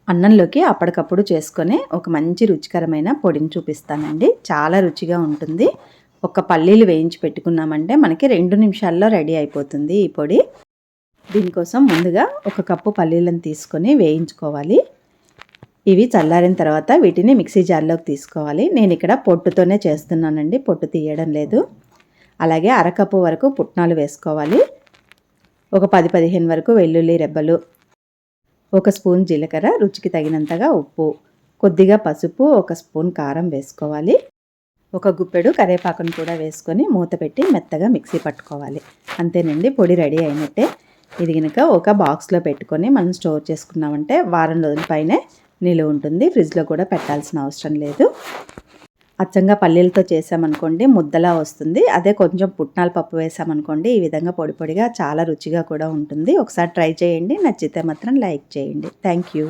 అన్నంలోకి అప్పటికప్పుడు చేసుకొని ఒక మంచి రుచికరమైన పొడిని చూపిస్తానండి. చాలా రుచిగా ఉంటుంది. ఒక పల్లీలు వేయించి పెట్టుకున్నామంటే మనకి 2 నిమిషాల్లో రెడీ అయిపోతుంది ఈ పొడి. దీనికోసం ముందుగా ఒక కప్పు పల్లీలను తీసుకొని వేయించుకోవాలి. ఇవి చల్లారిన తర్వాత వీటిని మిక్సీ జార్లోకి తీసుకోవాలి. నేను ఇక్కడ పొట్టుతోనే చేస్తున్నానండి, పొట్టు తీయడం లేదు. అలాగే అరకప్పు వరకు పుట్నాలు వేసుకోవాలి. ఒక 10-15 వరకు వెల్లుల్లి రెబ్బలు, ఒక స్పూన్ జీలకర్ర, రుచికి తగినంతగా ఉప్పు, కొద్దిగా పసుపు, ఒక స్పూన్ కారం వేసుకోవాలి. ఒక గుప్పెడు కరివేపాకును కూడా వేసుకొని మూత పెట్టి మెత్తగా మిక్సీ పట్టుకోవాలి. అంతేనండి, పొడి రెడీ అయినట్టే. ఇది కనుక ఒక బాక్స్లో పెట్టుకొని మనం స్టోర్ చేసుకున్నామంటే వారం రోజుల పైనే నిలువ ఉంటుంది. ఫ్రిడ్జ్లో కూడా పెట్టాల్సిన అవసరం లేదు. అచ్చంగా పల్లీలతో చేసామనుకోండి ముద్దలా వస్తుంది. అదే కొంచెం పుట్నాల పప్పు వేసామనుకోండి ఈ విధంగా పొడి పొడిగా చాలా రుచిగా కూడా ఉంటుంది. ఒకసారి ట్రై చేయండి. నచ్చితే మాత్రం లైక్ చేయండి. Thank you.